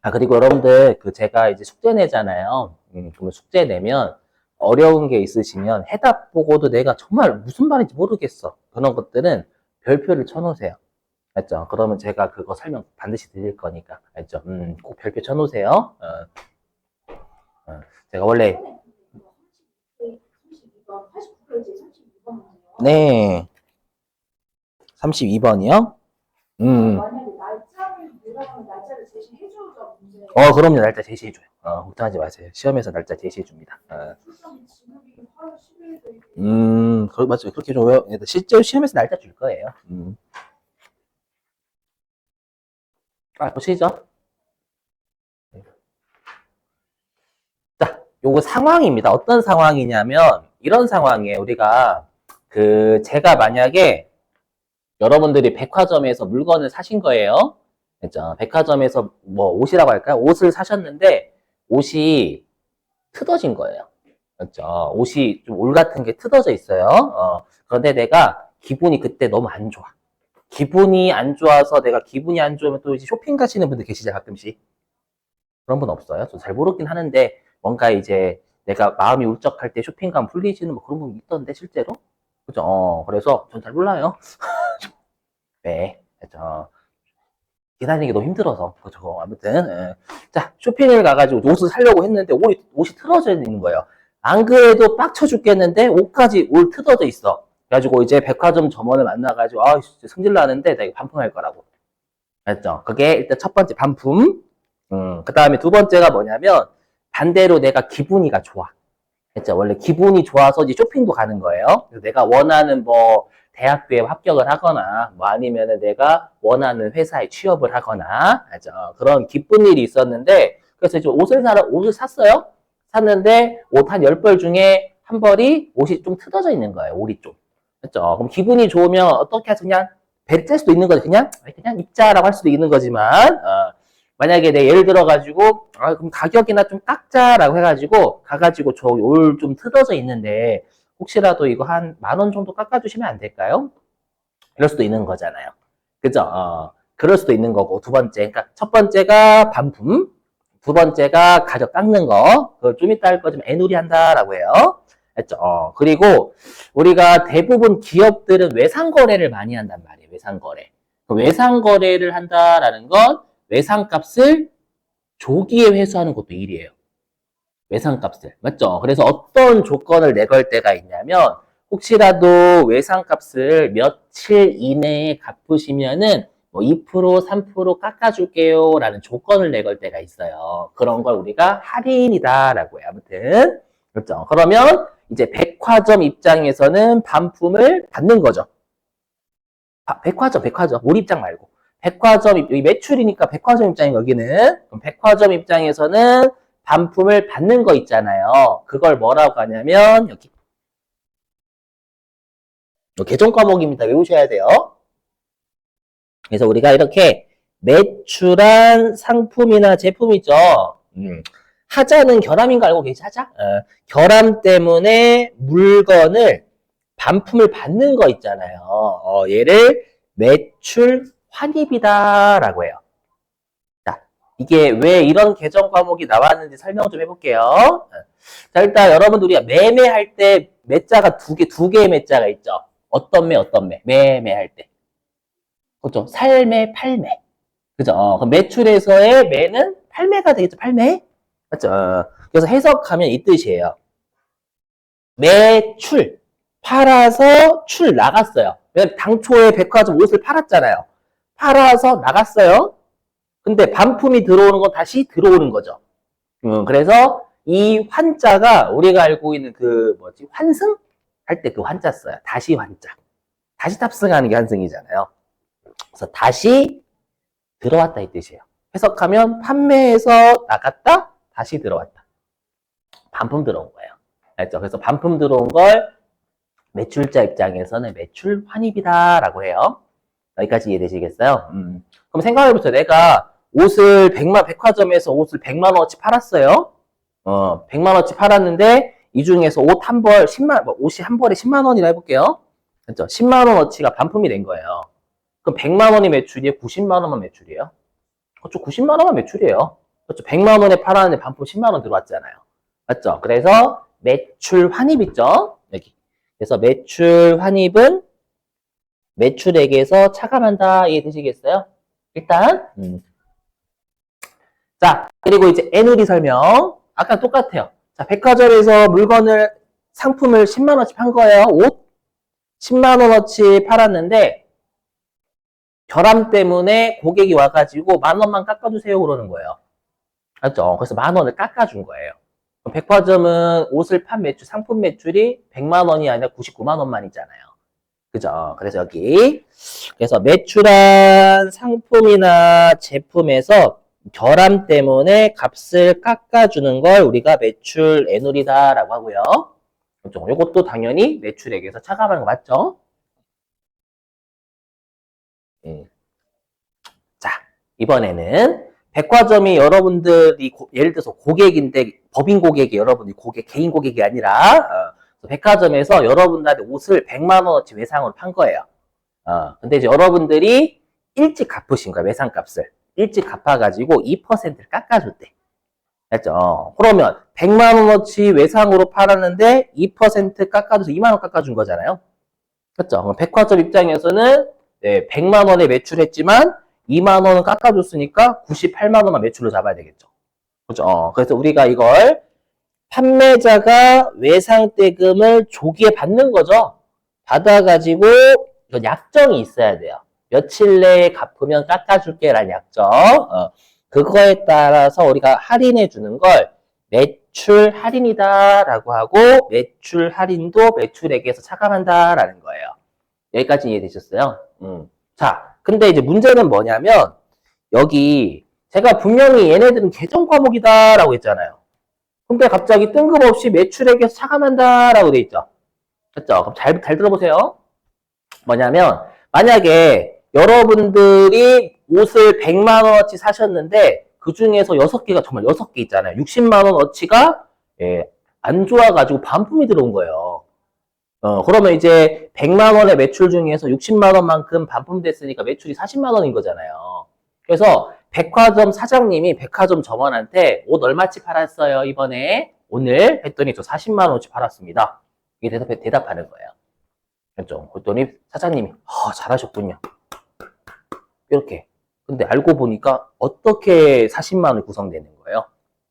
그리고 여러분들, 제가 이제 숙제 내잖아요. 그러면 숙제 내면 어려운 게 있으시면 해답 보고도 내가 정말 무슨 말인지 모르겠어. 그런 것들은 별표를 쳐놓으세요. 알죠? 그러면 제가 그거 설명 반드시 드릴 거니까. 알죠? 꼭 별표 쳐놓으세요. 제가 원래, 89페이지 32번. 네, 32번이요? 만약에 날짜를 물어보면 날짜를 제시해주죠, 문제. 그럼요. 날짜 제시해줘요. 걱정하지 마세요. 시험에서 날짜 제시해줍니다. 출석이 지급이 8월 10일에 돼 있고. 맞죠. 그렇게 줘요. 실제 시험에서 날짜 줄 거예요. 보시죠. 자, 요거 상황입니다. 어떤 상황이냐면, 이런 상황이에요. 우리가, 제가 만약에 여러분들이 백화점에서 물건을 사신 거예요. 그죠? 백화점에서 뭐 옷이라고 할까요? 옷을 사셨는데, 옷이 트어진 거예요. 그렇죠? 옷이 좀 올 같은 게 트어져 있어요. 그런데 내가 기분이 그때 너무 안 좋아. 기분이 안 좋아서 내가 기분이 안 좋으면 또 이제 쇼핑 가시는 분들 계시죠, 가끔씩. 그런 분 없어요? 저 잘 모르긴 하는데, 뭔가 이제 내가 마음이 울적할 때 쇼핑 가면 풀리시는 뭐 그런 분 있던데, 실제로? 그죠? 그래서 전 잘 몰라요. 네. 그죠? 기다리는 게 너무 힘들어서. 그죠? 아무튼. 예. 자, 쇼핑을 가가지고 옷을 사려고 했는데, 옷이 틀어져 있는 거예요. 안 그래도 빡쳐 죽겠는데, 옷까지 틀어져 있어. 그래가지고 이제 백화점 점원을 만나가지고, 진짜 성질 나는데, 내가 반품할 거라고. 알죠? 그게 일단 첫 번째 반품. 그 다음에 두 번째가 뭐냐면, 반대로 내가 기분이가 좋아. 그죠? 원래 기분이 좋아서 이제 쇼핑도 가는 거예요. 그래서 내가 원하는 뭐, 대학교에 합격을 하거나, 뭐 아니면은 내가 원하는 회사에 취업을 하거나, 알죠? 그런 기쁜 일이 있었는데, 그래서 이제 옷을 샀어요? 샀는데, 옷 한 10벌 중에 한 벌이 옷이 좀 뜯어져 있는 거예요. 옷이 좀. 그죠? 그럼 기분이 좋으면 어떻게 해서 그냥 배를 뗄 수도 있는 거지. 그냥 입자라고 할 수도 있는 거지만, 만약에 내 예를 들어가지고, 그럼 가격이나 좀 깎자라고 해가지고, 가가지고 저 옷 좀 뜯어져 있는데, 혹시라도 이거 한 10,000원 정도 깎아주시면 안 될까요? 이럴 수도 있는 거잖아요. 그죠? 그럴 수도 있는 거고, 두 번째. 그러니까 첫 번째가 반품, 두 번째가 가격 깎는 거, 그걸 좀 이따 할 거지만 애누리 한다라고 해요. 했죠? 그리고 우리가 대부분 기업들은 외상거래를 많이 한단 말이에요. 외상거래. 외상거래를 한다라는 건 외상값을 조기에 회수하는 것도 일이에요. 외상값을. 맞죠? 그래서 어떤 조건을 내걸 때가 있냐면, 혹시라도 외상값을 며칠 이내에 갚으시면은, 뭐 2%, 3% 깎아줄게요. 라는 조건을 내걸 때가 있어요. 그런 걸 우리가 할인이다라고 해요. 아무튼. 그렇죠? 그러면 이제 백화점 입장에서는 반품을 받는 거죠. 백화점. 우리 입장 말고. 백화점, 여기 매출이니까 백화점 입장인 여기는. 그럼 백화점 입장에서는 반품을 받는 거 있잖아요. 그걸 뭐라고 하냐면, 여기. 개정 과목입니다. 외우셔야 돼요. 그래서 우리가 이렇게 매출한 상품이나 제품이죠. 하자는 결함인 거 알고 계시? 하자? 결함 때문에 물건을 반품을 받는 거 있잖아요. 얘를 매출 환입이다라고 해요. 자, 이게 왜 이런 개정 과목이 나왔는지 설명 좀 해볼게요. 자, 일단 여러분들 우리가 매매할 때 매자가 두 개의 매자가 있죠. 어떤 매? 매매할 때. 그렇죠? 살매, 팔매. 그죠? 그럼 매출에서의 매는 팔매가 되겠죠? 팔매? 맞죠? 그래서 해석하면 이 뜻이에요. 매출. 팔아서 출 나갔어요. 당초에 백화점 옷을 팔았잖아요. 팔아서 나갔어요. 근데 반품이 들어오는 건 다시 들어오는 거죠. 그래서 이 환자가 우리가 알고 있는 환승? 할 때 그 환자 써요. 다시 환자. 다시 탑승하는 게 환승이잖아요. 그래서 다시 들어왔다 이 뜻이에요. 해석하면 판매해서 나갔다, 다시 들어왔다. 반품 들어온 거예요. 알죠? 그래서 반품 들어온 걸 매출자 입장에서는 매출 환입이다라고 해요. 여기까지 이해되시겠어요? 그럼 생각해보세요. 내가 백화점에서 옷을 100만 원어치 팔았어요. 100만 원어치 팔았는데 이 중에서 옷이 한 벌에 10만 원이라 해볼게요. 그렇죠? 10만 원어치가 반품이 된 거예요. 그럼 100만 원이 매출이에요? 90만 원만 매출이에요? 그렇죠. 90만 원만 매출이에요. 그렇죠. 100만 원에 팔았는데 반품 10만 원 들어왔잖아요. 맞죠? 그래서 매출 환입 있죠? 여기. 그래서 매출 환입은 매출액에서 차감한다. 이해되시겠어요? 일단 자, 그리고 이제 애누리 설명. 아까 똑같아요. 자, 백화점에서 물건을 상품을 10만 원치 판 거예요. 옷 10만 원어치 팔았는데 결함 때문에 고객이 와가지고 10,000원만 깎아주세요 그러는 거예요. 맞죠? 그래서 10,000원을 깎아준 거예요. 백화점은 옷을 판 매출, 상품 매출이 100만 원이 아니라 99만 원만 있잖아요. 그죠? 그래서 여기 그래서 매출한 상품이나 제품에서 결함 때문에 값을 깎아주는 걸 우리가 매출 애누리다라고 하고요. 그렇죠? 이것도 당연히 매출액에서 차감하는 거 맞죠? 자, 이번에는 백화점이 여러분들이 예를 들어서 고객인데 법인 고객이 여러분이 개인 고객이 아니라 백화점에서 여러분들한테 옷을 100만 원어치 외상으로 판 거예요. 근데 이제 여러분들이 일찍 갚으신 거야, 외상값을. 일찍 갚아가지고 2%를 깎아줬대. 됐죠? 그러면 100만 원어치 외상으로 팔았는데 2% 깎아줘서 2만 원 깎아준 거잖아요. 그렇죠? 그럼 백화점 입장에서는 100만 원에 매출했지만 2만 원은 깎아줬으니까 98만 원만 매출로 잡아야 되겠죠. 그렇죠? 그래서 우리가 이걸 판매자가 외상대금을 조기에 받는 거죠. 받아가지고 이건 약정이 있어야 돼요. 며칠 내에 갚으면 깎아줄게 라는 약정. 그거에 따라서 우리가 할인해 주는 걸 매출 할인이다 라고 하고 매출 할인도 매출액에서 차감한다 라는 거예요. 여기까지 이해되셨어요? 자, 근데 이제 문제는 뭐냐면 여기 제가 분명히 얘네들은 계정 과목이다 라고 했잖아요. 근데 갑자기 뜬금없이 매출액에서 차감한다 라고 돼 있죠. 됐죠? 그럼 잘 들어보세요. 뭐냐면 만약에 여러분들이 옷을 100만 원어치 사셨는데 그 중에서 6개가 정말 6개 있잖아요. 60만 원어치가 안 좋아가지고 반품이 들어온 거예요. 그러면 이제 100만 원의 매출 중에서 60만 원만큼 반품됐으니까 매출이 40만 원인 거잖아요. 그래서 백화점 사장님이 백화점 점원한테 옷 얼마치 팔았어요 이번에? 오늘? 했더니 저 40만 원어치 팔았습니다. 이게 대답하는 거예요. 그렇죠? 그랬더니 사장님이 잘하셨군요. 이렇게. 근데 알고 보니까 어떻게 40만 원이 구성되는 거예요?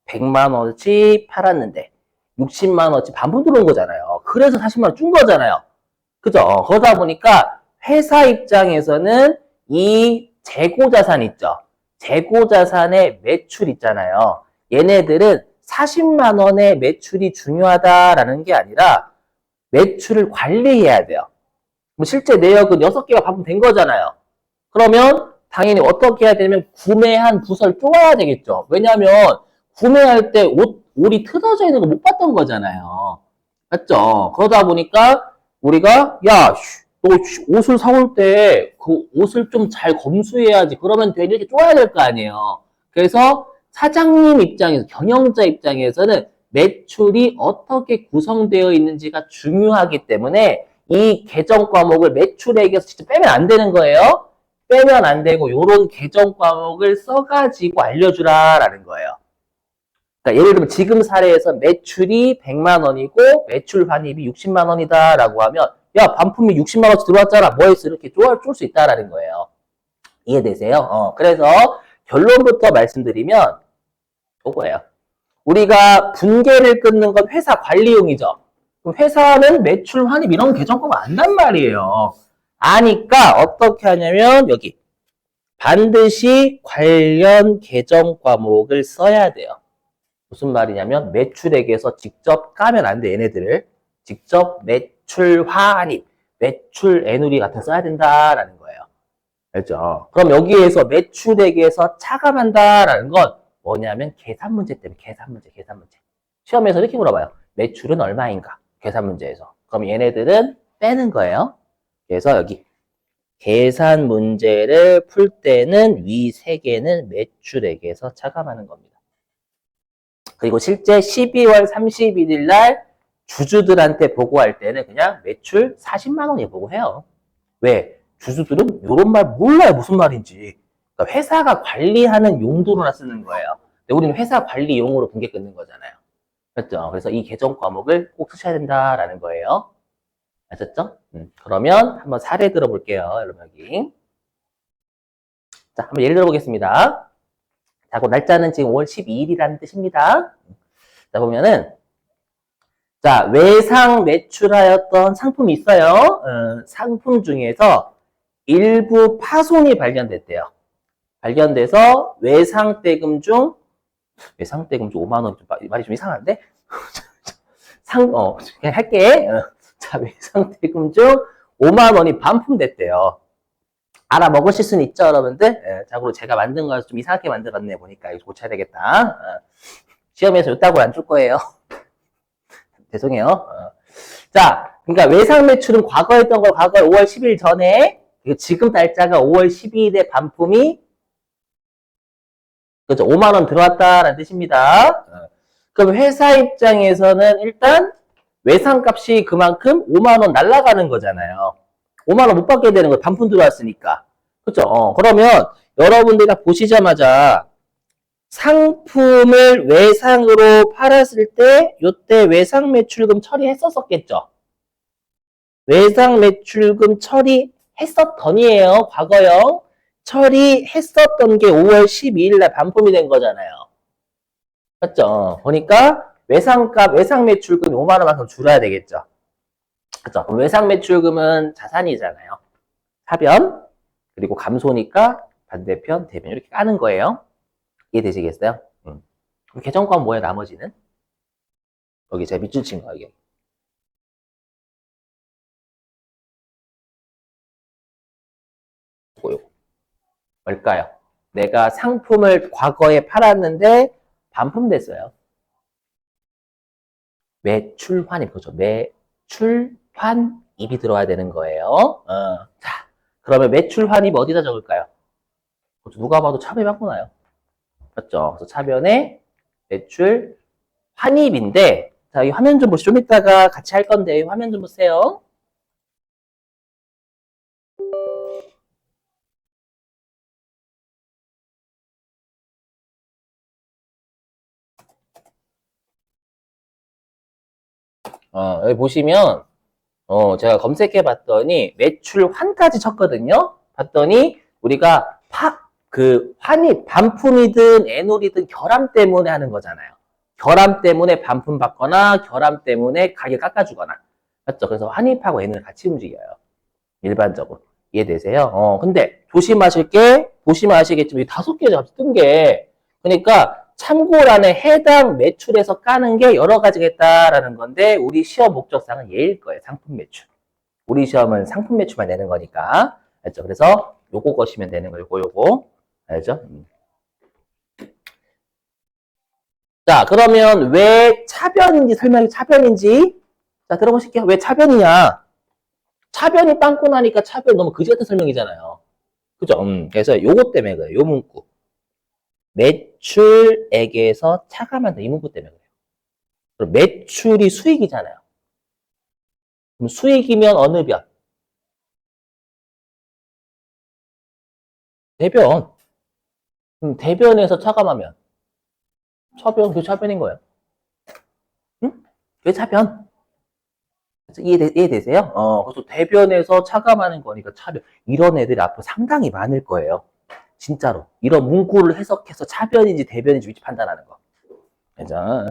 100만 원어치 팔았는데 60만 원어치 반품 들어온 거잖아요. 그래서 40만 원 준 거잖아요. 그죠? 그러다 보니까 회사 입장에서는 이 재고자산 있죠? 재고자산의 매출 있잖아요. 얘네들은 40만 원의 매출이 중요하다라는 게 아니라 매출을 관리해야 돼요. 실제 내역은 6개가 반품된 거잖아요. 그러면 당연히 어떻게 해야 되냐면 구매한 부서를 쪼아야 되겠죠. 왜냐하면 구매할 때 옷이 틀어져 있는 거 못 봤던 거잖아요. 맞죠? 그러다 보니까 우리가 너 옷을 사올 때 그 옷을 좀 잘 검수해야지. 그러면 되게 이렇게 쪼아야 될 거 아니에요. 그래서 사장님 입장에서, 경영자 입장에서는 매출이 어떻게 구성되어 있는지가 중요하기 때문에 이 계정 과목을 매출액에서 직접 빼면 안 되는 거예요. 빼면 안 되고 이런 계정 과목을 써가지고 알려주라라는 거예요. 그러니까 예를 들면 지금 사례에서 매출이 100만 원이고 매출 환입이 60만 원이다 라고 하면 야 반품이 60만 원치 들어왔잖아 뭐 했어 이렇게 쫄 수 있다라는 거예요. 이해되세요? 그래서 결론부터 말씀드리면 이거예요. 우리가 분계를 끊는 건 회사 관리용이죠. 그럼 회사는 매출 환입 이런 계정 과목 안단 말이에요. 아니까 어떻게 하냐면 여기 반드시 관련 계정 과목을 써야 돼요. 무슨 말이냐면 매출액에서 직접 까면 안 돼. 얘네들을 직접 매출 환입, 매출 애누리 같은 거 써야 된다라는 거예요. 알죠? 그럼 여기에서 매출액에서 차감한다라는 건 뭐냐면 계산 문제 때문에 계산 문제. 시험에서 이렇게 물어봐요. 매출은 얼마인가? 계산 문제에서. 그럼 얘네들은 빼는 거예요. 그래서 여기 계산 문제를 풀 때는 위 3개는 매출액에서 차감하는 겁니다. 그리고 실제 12월 31일 날 주주들한테 보고할 때는 그냥 매출 40만 원에 보고해요. 왜? 주주들은 이런 말 몰라요. 무슨 말인지. 그러니까 회사가 관리하는 용도로나 쓰는 거예요. 근데 우리는 회사 관리용으로 분계 끊는 거잖아요. 그렇죠? 그래서 이 계정 과목을 꼭 쓰셔야 된다라는 거예요. 아셨죠? 그러면 한번 사례 들어볼게요, 여러분 여기. 자, 한번 예를 들어보겠습니다. 자, 그 날짜는 지금 5월 12일이라는 뜻입니다. 자, 보면은 자, 외상 매출하였던 상품이 있어요. 상품 중에서 일부 파손이 발견됐대요. 발견돼서 외상대금 중 5만 원, 말이 좀 이상한데? 그냥 할게. 자, 외상대금 중 5만 원이 반품됐대요. 알아먹으실 수는 있죠, 여러분들? 자, 그리고 제가 만든 거 좀 이상하게 만들었네, 보니까. 이거 고쳐야 되겠다. 시험에서 요따구로 안 줄 거예요. 죄송해요. 자, 그러니까 외상 매출은 과거에 했던 걸 과거에 5월 10일 전에, 지금 날짜가 5월 12일에 반품이 그죠? 5만 원 들어왔다라는 뜻입니다. 그럼 회사 입장에서는 일단 외상값이 그만큼 5만 원 날아가는 거잖아요. 5만 원 못 받게 되는 거예요. 반품 들어왔으니까. 그죠? 그러면 여러분들이 다 보시자마자 상품을 외상으로 팔았을 때 요때 외상 매출금 처리했었겠죠. 외상 매출금 처리했었던이에요. 과거형. 처리했었던 게 5월 12일 날 반품이 된 거잖아요. 맞죠? 보니까 외상 매출금이 5만 원만큼 줄어야 되겠죠. 그죠? 그럼 외상 매출금은 자산이잖아요. 하변, 그리고 감소니까 반대편, 대변 이렇게 까는 거예요. 이해되시겠어요? 그럼 계정권 뭐예요, 나머지는? 여기 제가 밑줄 친 거, 여기. 요거. 뭘까요? 내가 상품을 과거에 팔았는데 반품됐어요. 매출환입, 그죠? 매출환입이 들어와야 되는 거예요. 자, 그러면 매출환입 어디다 적을까요? 누가 봐도 차변이 바꾸나요? 맞죠? 그래서 차변에 매출환입인데, 자, 이 화면 좀 보시죠. 좀 이따가 같이 할 건데, 화면 좀 보세요. 여기 보시면, 제가 검색해 봤더니 매출환까지 쳤거든요. 봤더니 우리가 환입, 반품이든 애놀이든 결함 때문에 하는 거잖아요. 결함 때문에 반품 받거나 결함 때문에 가격 깎아주거나. 맞죠? 그래서 환입하고 애놀이 같이 움직여요. 일반적으로. 이해되세요? 근데 보시면 아시겠지만 이 5개 뜬 게, 그러니까 참고란에 해당 매출에서 까는 게 여러 가지가 있다라는 건데, 우리 시험 목적상은 얘일 거예요. 상품 매출. 우리 시험은 상품 매출만 내는 거니까. 알죠? 그래서 요거 거시면 되는 거예요. 요거. 알죠? 자, 그러면 왜 차변인지 자, 들어보실게요. 왜 차변이냐? 차변이 빵꾸 나니까 차변 너무 그지 같은 설명이잖아요. 그죠? 그래서 요거 때문에 그래요. 요 문구. 매출액에서 차가 만든 이 문구 때문에 그래요. 그럼 매출이 수익이잖아요. 그럼 수익이면 어느 변? 대변. 대변에서 차감하면 차변, 그 차변인 거예요. 응? 왜 차변? 이해되세요? 그래서 대변에서 차감하는 거니까 차변. 이런 애들이 앞으로 상당히 많을 거예요. 진짜로. 이런 문구를 해석해서 차변인지 대변인지 위치 판단하는 거. 그죠?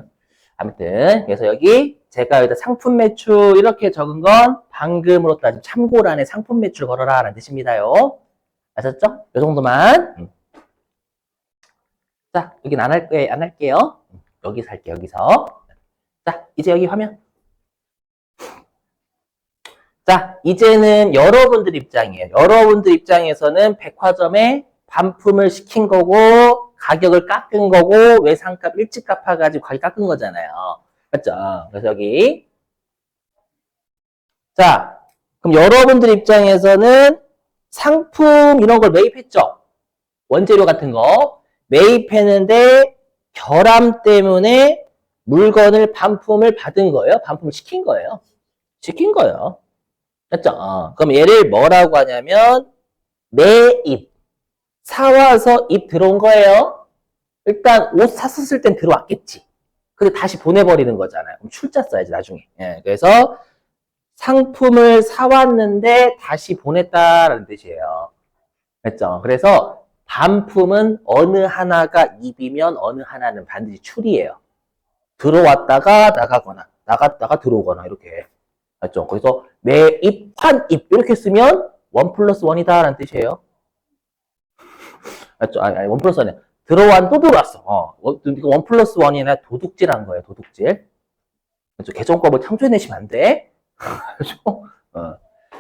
아무튼, 그래서 여기 제가 여기다 상품 매출 이렇게 적은 건 방금으로 따지면 참고란에 상품 매출 걸어라 라는 뜻입니다요. 아셨죠? 요 정도만. 자, 여긴 안 할게요. 여기서 할게요, 여기서. 자, 이제 여기 화면. 자, 이제는 여러분들 입장이에요. 여러분들 입장에서는 백화점에 반품을 시킨 거고, 가격을 깎은 거고, 외상값 일찍 갚아가지고 가격 깎은 거잖아요. 맞죠? 그래서 여기. 자, 그럼 여러분들 입장에서는 상품 이런 걸 매입했죠? 원재료 같은 거. 매입했는데, 결함 때문에 물건을 반품을 받은 거예요? 반품을 시킨 거예요? 시킨 거예요. 맞죠? 그럼 얘를 뭐라고 하냐면 매입. 사와서 입 들어온 거예요. 일단 옷 샀었을 땐 들어왔겠지. 근데 다시 보내버리는 거잖아요. 그럼 출자 써야지, 나중에. 예, 그래서 상품을 사왔는데 다시 보냈다라는 뜻이에요. 됐죠? 그래서 반품은 어느 하나가 입이면 어느 하나는 반드시 출이에요. 들어왔다가 나가거나, 나갔다가 들어오거나, 이렇게. 맞죠? 그래서 매입, 환입, 이렇게 쓰면 1+1이다라는 뜻이에요. 맞죠? 아니, 1+1이야. 들어왔, 또 들어왔어. 1+1이나 도둑질한 거예요, 도둑질. 그렇죠? 계정법을 창조해내시면 안 돼. 그렇죠?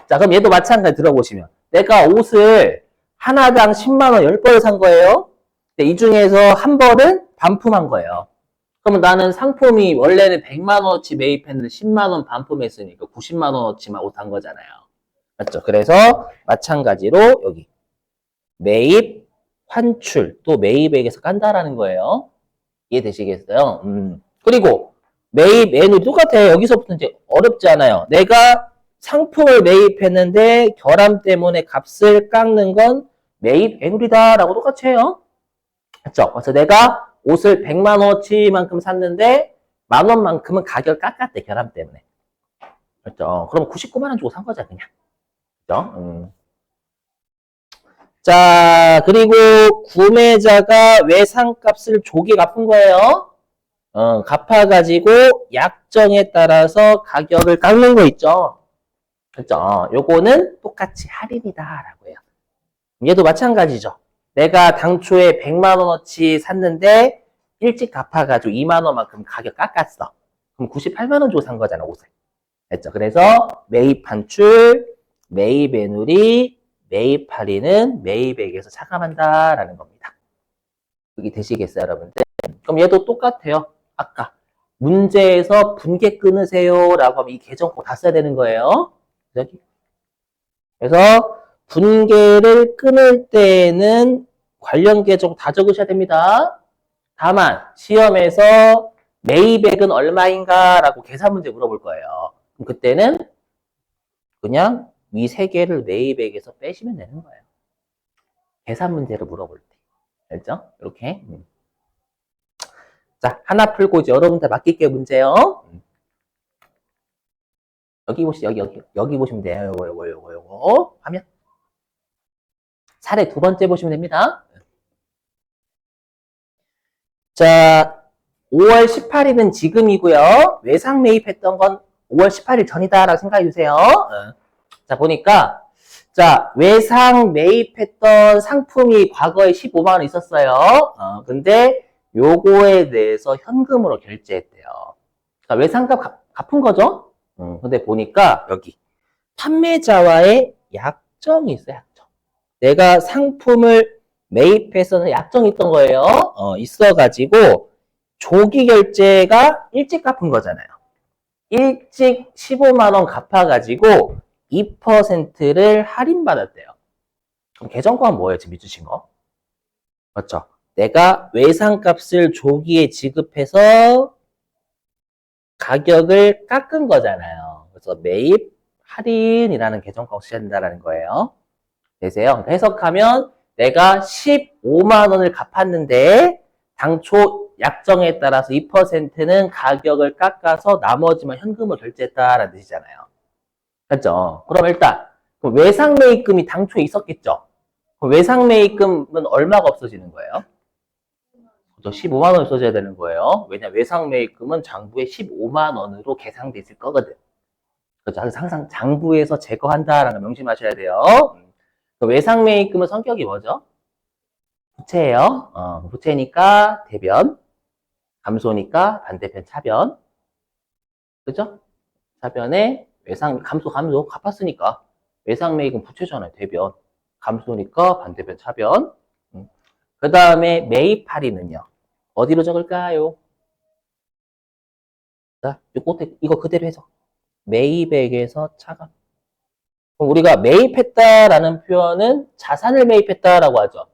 자, 그럼 얘도 마찬가지 들어보시면. 내가 옷을 하나당 10만원 10벌을 산 거예요. 이 중에서 한 벌은 반품한 거예요. 그러면 나는 상품이 원래는 100만원어치 매입했는데 10만원 반품했으니까 90만원어치만 옷 산 거잖아요. 맞죠? 그래서 마찬가지로 여기 매입, 환출, 또 매입액에서 깐다라는 거예요. 이해되시겠어요? 그리고 매입 N도 똑같아요. 여기서부터 이제 어렵지 않아요. 내가 상품을 매입했는데 결함 때문에 값을 깎는 건 매입 N이다라고 똑같이 해요. 그렇죠? 그래서 내가 옷을 100만원어치만큼 샀는데 만원만큼은 가격 깎았대, 결함 때문에. 그렇죠? 그럼 99만원 주고 산 거잖아, 그냥. 그렇죠? 자, 그리고 구매자가 외상값을 조기 갚은 거예요. 갚아가지고 약정에 따라서 가격을 깎는 거 있죠. 그렇죠? 요거는 똑같이 할인이다라고 해요. 얘도 마찬가지죠. 내가 당초에 100만원어치 샀는데 일찍 갚아가지고 2만원만큼 가격 깎았어. 그럼 98만원 주고 산 거잖아, 옷을. 됐죠? 그래서 매입 환출, 매입 애누리, 매입 할인은 매입액에서 차감한다라는 겁니다. 여기 되시겠어요, 여러분들? 그럼 얘도 똑같아요. 아까 문제에서 분계 끊으세요 라고 하면 이 계정 꼭 다 써야 되는 거예요. 여기. 그래서 분계를 끊을 때에는 관련 계정 다 적으셔야 됩니다. 다만 시험에서 매입액은 얼마인가 라고 계산 문제 물어볼 거예요. 그럼 그때는 그냥 위 세 개를 매입액에서 빼시면 되는 거예요. 계산 문제를 물어볼 때. 알죠? 이렇게. 자, 하나 풀고 이제 여러분들 맡길게요, 문제요. 여기 보시죠, 여기 보시면 돼요. 요거. 화면. 사례 두 번째 보시면 됩니다. 자, 5월 18일은 지금이고요. 외상 매입했던 건 5월 18일 전이다라고 생각해 주세요. 자, 보니까 자, 외상 매입했던 상품이 과거에 15만 원 있었어요. 근데 요거에 대해서 현금으로 결제했대요. 자, 외상값 갚은 거죠? 근데 보니까 여기 판매자와의 약정이 있어요, 약정. 내가 상품을 매입해서는 약정이 있던 거예요. 있어가지고 조기 결제가 일찍 갚은 거잖아요. 일찍 15만 원 갚아가지고 2%를 할인받았대요. 그럼 계정권 뭐예요, 지금 밑주신 거? 맞죠? 내가 외상값을 조기에 지급해서 가격을 깎은 거잖아요. 그래서 매입 할인이라는 계정권 쓰셔야 된다는 거예요. 되세요? 해석하면 내가 15만 원을 갚았는데 당초 약정에 따라서 2%는 가격을 깎아서 나머지만 현금으로 결제했다라는 뜻이잖아요. 그렇죠? 그럼 일단 외상 매입금이 당초에 있었겠죠? 그럼 외상 매입금은 얼마가 없어지는 거예요? 그렇죠? 15만 원 없어져야 되는 거예요. 왜냐 외상 매입금은 장부에 15만 원으로 계상돼 있을 거거든. 그렇죠? 그래서 항상 장부에서 제거한다라는 거 명심하셔야 돼요. 외상 매입금은 성격이 뭐죠? 부채예요. 부채니까 대변, 감소니까 반대편 차변. 그죠? 차변에 외상, 감소, 갚았으니까. 외상 매입은 부채잖아요, 대변. 감소니까 반대편 차변. 그 다음에 매입 할인은요. 어디로 적을까요? 자, 이거 그대로 해서. 매입액에서 차감. 그럼 우리가 매입했다라는 표현은 자산을 매입했다라고 하죠.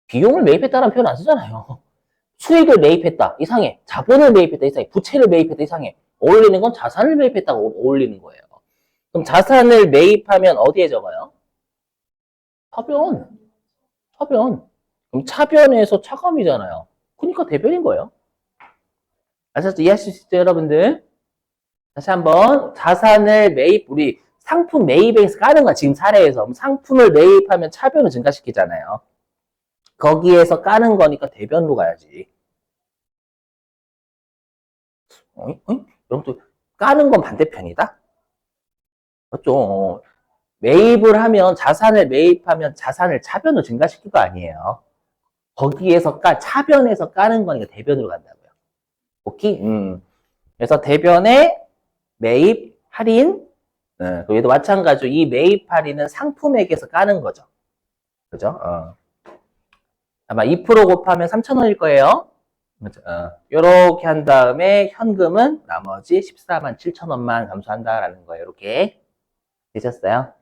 비용을 매입했다라는 표현 안 쓰잖아요. 수익을 매입했다, 이상해. 자본을 매입했다, 이상해. 부채를 매입했다, 이상해. 어울리는 건 자산을 매입했다고 어울리는 거예요. 그럼 자산을 매입하면 어디에 적어요? 서변. 그럼 차변에서 차감이잖아요. 그러니까 대변인 거예요. 아셨죠? 이해하실 수 있죠, 여러분들? 다시 한번 자산을 매입, 우리 상품 매입에서 까는 거야. 지금 사례에서. 그럼 상품을 매입하면 차변을 증가시키잖아요. 거기에서 까는 거니까 대변으로 가야지. 여러분들 까는 건 반대편이다? 맞죠? 매입을 하면 자산을 매입하면 자산을 차변으로 증가시킬 거 아니에요. 거기에서 차변에서 까는 거니까 대변으로 간다고요. 오케이? 그래서 대변에 매입 할인, 얘도 마찬가지로 이 매입 할인은 상품액에서 까는 거죠. 그죠? 아마 2% 곱하면 3,000원일 거예요. 그렇죠? 요렇게 한 다음에 현금은 나머지 14만 7천원만 감소한다라는 거예요. 이렇게 되셨어요?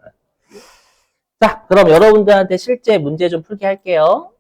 자, 그럼 여러분들한테 실제 문제 좀 풀게 할게요.